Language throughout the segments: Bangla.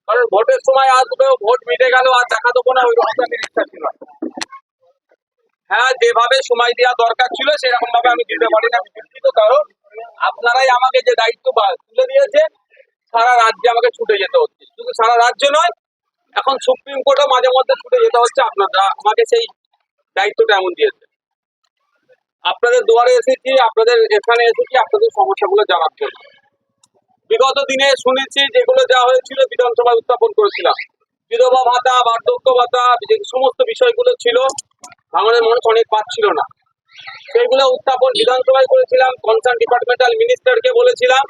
কারণ ভোটের সময় আসবে, ভোট মিটে গেল আর দেখা দেবো না, ওই রকম ইচ্ছা ছিল। হ্যাঁ, যেভাবে সময় দেওয়া দরকার ছিল সেরকম ভাবে আমি দিতে পারি না, আমি দুঃখিত। কারণ আপনারাই আমাকে যে দায়িত্ব তুলে দিয়েছে, সারা রাজ্যে আমাকে ছুটে যেতে হচ্ছে। শুধু সারা রাজ্য নয়, এখন সুপ্রিম কোর্টও মাঝে মধ্যে ছুটে যেতে হচ্ছে। আপনারা আমাকে সেই দায়িত্বটা এমন দিয়েছে। আপনাদের দুয়ারে এসেছি, আপনাদের এখানে এসেছি আপনাদের সমস্যাগুলো জানার জন্য। বিগত দিনে শুনেছি যেগুলো যা হয়েছিল বিধানসভায় উত্থাপন করেছিলাম, বিধবা ভাতা, বার্ধক্য ভাতা, যে সমস্ত বিষয়গুলো ছিল, ভাঙনের মানুষ অনেক পাচ্ছিল না, সেগুলো উত্থাপন বিধানসভায় করেছিলাম। কনসার্ন ডিপার্টমেন্টাল মিনিস্টারকে বলেছিলাম।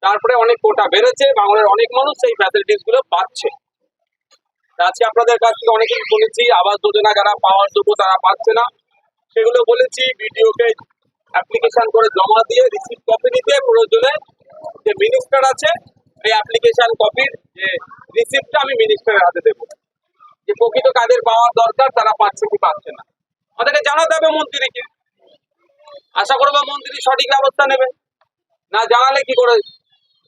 তারপরে অনেক কোটা বেড়েছে, বাংলার অনেক মানুষ সেই ফ্যাসিলিটিস গুলো পাচ্ছে। আজকে আপনাদের কাছ থেকে অনেক কিছু শুনেছি, আবাস যোজনা যারা পাওয়ার যোগ্য তারা পাচ্ছে না, সেগুলো বলেছি। বিডিওকে অ্যাপ্লিকেশন করে জমা দিয়ে রিসিপ্ট কপি নিতে, প্রয়োজনে যে মিনিস্টার আছে এই অ্যাপ্লিকেশন কপির যে রিসিপ্টটা আমি মিনিস্টারের হাতে দেবো, যে প্রকৃত কাদের পাওয়ার দরকার তারা পাচ্ছে কি পাচ্ছে না। আমাদেরকে জানাতে হবে মন্ত্রীকে। আশা করবো মন্ত্রী সঠিক ব্যবস্থা নেবে, না জানালে কি করে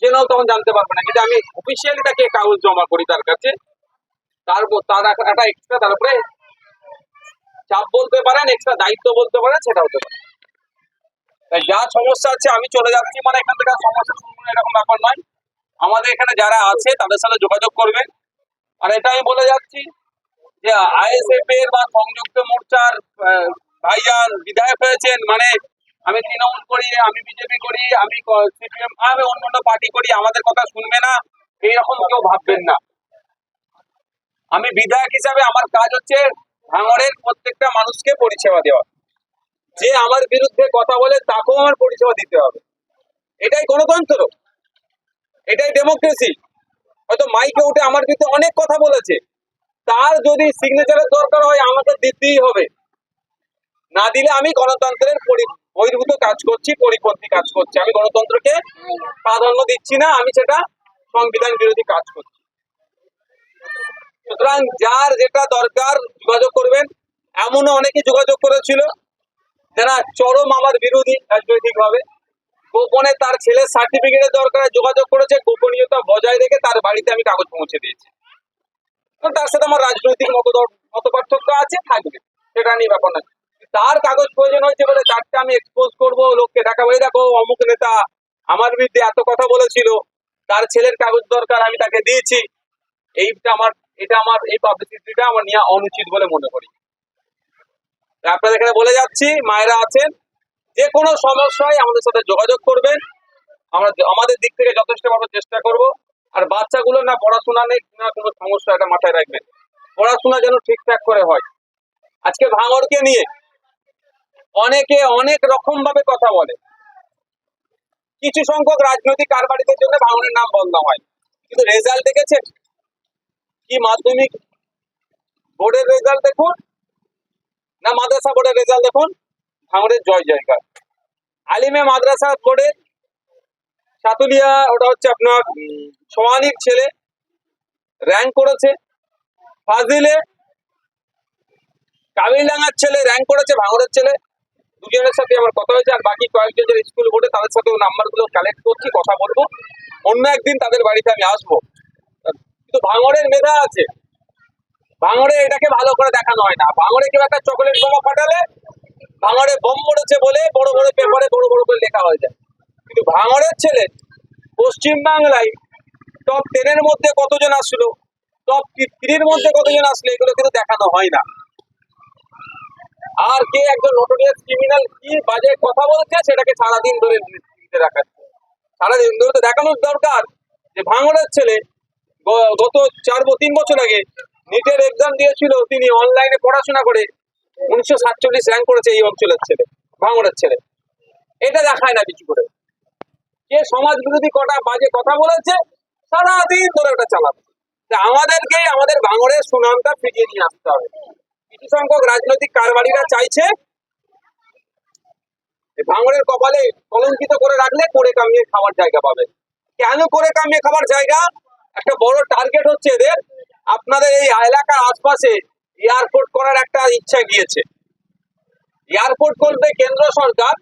জেনেও তখন জানতে পারবে না। কিন্তু আমি অফিসিয়ালি তাকে কাগজ জমা করি তার কাছে, তার একটা এক্সট্রা, তার উপরে চাপ বলতে পারেন, এক্সট্রা দায়িত্ব বলতে পারেন, সেটা হতে পারে। তাই যা সমস্যা আছে আমি চলে যাচ্ছি, মানে এখান থেকে সমস্যা শুনবো এরকম ব্যাপার নয়। আমাদের এখানে যারা আছে তাদের সাথে যোগাযোগ করবেন। আর এটা আমি বলে যাচ্ছি যে আইএসএফ এর বা সংযুক্ত মোর্চার ভাইজান বিধায়ক হয়েছেন, মানে আমি তৃণমূল করি, আমি বিজেপি করি, আমি সিপিএম, আমি অন্য পার্টি করি, আমাদের কথা শুনবে না, এইরকম কেউ ভাববেন না। আমি বিধায়ক হিসাবে আমার কাজ হচ্ছে ভাঙড়ের প্রত্যেকটা মানুষকে পরিষেবা দেওয়া। যে আমার বিরুদ্ধে কথা বলে তাকেও আমার পরিষেবা দিতে হবে। এটাই গণতন্ত্র, এটাই ডেমোক্রেসি। হয়তো মাইকে উঠে আমার বিরুদ্ধে অনেক কথা বলেছে, তার যদি সিগনেচারের দরকার হয় আমাকে দিতেই হবে। না দিলে আমি গণতন্ত্রের বহির্ভূত কাজ করছি, পরিপন্থী কাজ করছি। আমি গণতন্ত্রকে প্রাধান্য দিচ্ছি না, আমি সেটা সংবিধান বিরোধী কাজ করছি। সুতরাং যার যেটা দরকার যোগাযোগ করবেন। এমনও অনেকে যোগাযোগ করেছিল যারা চরম আমার বিরোধী রাজনৈতিক ভাবে, গোপনে তার ছেলের সার্টিফিকেটের দরকারে যোগাযোগ করেছে, গোপনীয়তা বজায় রেখে তার বাড়িতে আমি কাগজ পৌঁছে দিয়েছি। তার সাথে আমার রাজনৈতিক মত পার্থক্য আছে, থাকবে, সেটা নিয়ে ব্যাপার না। তার কাগজ প্রয়োজন হয়েছে বলে তারটা আমি এক্সপোজ করবো, লোককে দেখাবো, এই দেখো অমুক নেতা আমার বিরুদ্ধে এত কথা বলেছিল, তার ছেলের কাগজ দরকার, আমি তাকে দিয়েছি। এটা আমার এই পাবলিসিটিটা আমার নেওয়া অনুচিত বলে মনে করি। আপনাদের এখানে বলে যাচ্ছি, মায়েরা আছেন, যে কোনো সমস্যায় আমাদের সাথে যোগাযোগ করবেন। আমরা আমাদের দিক থেকে যথেষ্ট ভাবে চেষ্টা করব। আর বাচ্চাগুলো না পড়াশোনা নেই না কোনো সমস্যা, এটা মাথায় রাখবেন। পড়াশোনা যেন ঠিকঠাক করে হয়। আজকে ভাঙড়কে নিয়ে অনেকে অনেক রকম ভাবে কথা বলে। কিছু সংখ্যক রাজনৈতিক কারবারিদের জন্য ভাঙড়ের নাম বন্ধ হয়, কিন্তু রেজাল্ট দেখেছে কি? মাধ্যমিক বোর্ডের রেজাল্ট দেখুন না মাদ্রাসা বোর্ডের রেজাল্ট দেখুন, ভাঙড়ের জয় জয়কার। আলিমে মাদ্রাসা বোর্ডের সাতুলিয়া, ওটা হচ্ছে আপনার সোয়ানির ছেলে র্যাঙ্ক করেছে। ফাজিলে কাবিলডাঙ্গার ছেলে র্যাঙ্ক করেছে, ভাঙড়ের ছেলে। দুজনের সাথে আমার কথা হয়েছে, আর বাকি কয়েকজন যে স্কুল বোর্ডে তাদের সাথেও নাম্বার গুলো কালেক্ট করছি, কথা বলবো। অন্য একদিন তাদের বাড়িতে আমি আসবো। কিন্তু ভাঙড়ের মেধা আছে, ভাঙড়ে এটাকে ভালো করে দেখানো হয় না। ভাঙড়ে কেউ একটা চকলেট বোমা ফাটালে ভাঙড়ে বোম মরেছে বলে বড় বড় পেপারে বড় বড় করে লেখা হয়ে যায়। কিন্তু ভাঙড়ের ছেলে পশ্চিম বাংলায় টপ 10 এর মধ্যে কতজন আসলো, টপ 3 এর মধ্যে কতজন আসলো, এগুলো কিন্তু দেখানো হয় না। আর কে একজন নোটোরিয়াস ক্রিমিনাল কি বাজে কথা বলছে সেটাকে সারাদিন ধরে রাখা, সারাদিন ধরে তো দেখানোর দরকার যে ভাঙড়ের ছেলে গত 3 বছর আগে নিটের এক্সাম দিয়েছিল, তিনি অনলাইনে পড়াশোনা করে 1947 র্যাঙ্ক করেছে এই অঞ্চলের ছেলে, ভাঙড়ের ছেলে। এটা দেখায় না কিছু করে। যে সমাজ বিরোধী কটা বাজে কথা বলেছে সারাদিন ধরে ওটা চালাচ্ছে। আমাদেরকে আমাদের ভাঙড়ের সুনামটা ফিরিয়ে নিয়ে আসতে হবে। কিছু সংখ্যক রাজনৈতিক কারবারিরা চাইছে ভাঙড়ের কপালে কলঙ্কিত করে রাখলে করে কামিয়ে খাওয়ার জায়গা পাবে। কেন করে কামিয়ে খাওয়ার জায়গা? একটা বড় টার্গেট হচ্ছে এদের, আপনাদের এই এলাকার আশপাশে এয়ারপোর্ট করার একটা ইচ্ছা গিয়েছে। এয়ারপোর্ট করবে কেন্দ্র সরকার,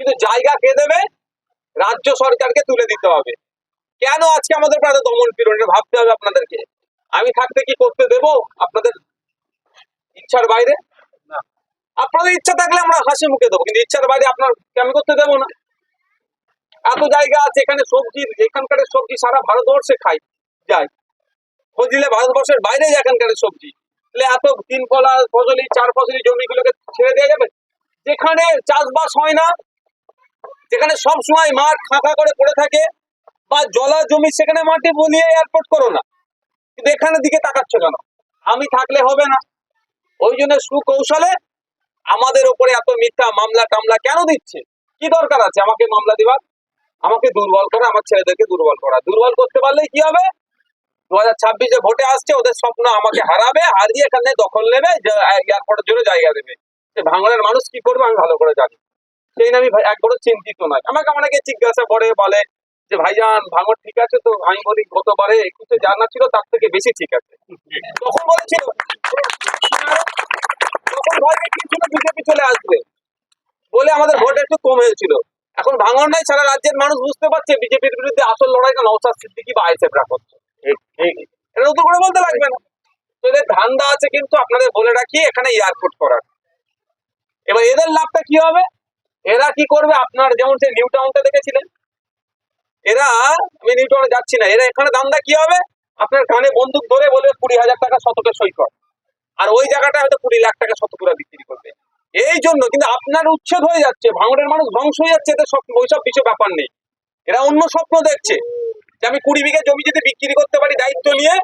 কিন্তু জায়গা কে দেবে? রাজ্য সরকারকে তুলে দিতে হবে। কেন আজকে আমাদের উপর এত দমন পীড়ন, এটা ভাবতে হবে আপনাদেরকে। আমি থাকতে কি করতে দেব আপনাদের ইচ্ছার বাইরে? না। আপনাদের ইচ্ছা থাকলে আমরা হাসি মুখে দেবো, কিন্তু ইচ্ছার বাইরে আপনার আমি করতে দেবো না। এত জায়গা আছে এখানে সবজি, এখানকার সবজি সারা ভারতবর্ষে খাই যায়, খোঁজ দিলে ভারতবর্ষের বাইরে যায় এখানকার সবজি। তাহলে এত 3 ফলা ফসলি 4 ফসলি জমিগুলোকে ছেড়ে দেওয়া যাবে? যেখানে চাষবাস হয় না, যেখানে সব সময় মাঠ ফাঁকা করে পড়ে থাকে বা জলা জমি, সেখানে মাটি বলিয়ে এয়ারপোর্ট করো না, কিন্তু এখানে দিকে তাকাচ্ছ কেন? আমি থাকলে হবে না। ওই জন্য সুকৌশলে আমাদের উপরে এত মিথ্যা মামলা টামলা কেন দিচ্ছে? কি দরকার আছে আমাকে মামলা দিবার? আমাকে দুর্বল করা, আমার ছেলেদেরকে দুর্বল করা। দুর্বল করতে পারলেই কি হবে? 2026-এ ভোটে আসছে, ওদের স্বপ্ন আমাকে হারাবে, হারিয়ে এখানে দখল নেবে, এয়ারপোর্টের জন্য জায়গা দেবে। ভাঙড়ের মানুষ কি করবে আমি ভালো করে জানি, সেই নিয়ে আমি একবারও চিন্তিত নয়। আমাকে অনেকে জিজ্ঞাসা করে বলে যে ভাইজান ভাঙড় ঠিক আছে তো? আমি বলি গতবারে 21-এ জানা ছিল তার থেকে বেশি ঠিক আছে। তখন বলেছিল, তখন ভয় দেখিয়েছিল বিজেপি চলে আসবে বলে আমাদের ভোট একটু কম হয়েছিল। এখন ভাঙড় নাই, সারা রাজ্যের মানুষ বুঝতে পারছে বিজেপির বিরুদ্ধে আসল লড়াইটা নওশাদ সিদ্দিকী বা আইএসএফরা করছে। এটা নতুন করে বলতে লাগবে না। তো এদের ধান্দা আছে, কিন্তু আপনাদের বলে রাখি এখানে এয়ারপোর্ট করার। এবার এদের লাভটা কি হবে? এরা কি করবে? আপনার যেমন সে নিউ টাউনটা দেখেছিলেন, এরা, আমি নিউ টাউনে যাচ্ছি না, এরা এখানে ধান্দা কি হবে? আপনার কানে বন্দুক ধরে বলবে 20,000 টাকা শতকে সই কর, আর ওই জায়গাটা হয়তো 20 লাখ টাকা শতকুরা বিক্রি করবে। এই জন্য কিন্তু আপনার উচ্ছেদ হয়ে যাচ্ছে, ভাঙড়ের মানুষ ধ্বংস হয়ে যাচ্ছে। এদের সব ওইসব কিছু ব্যাপার নেই। এরা অন্য স্বপ্ন দেখছে যে আমি 20 বিঘা জমি যদি বিক্রি করতে পারি দায়িত্ব নিয়ে,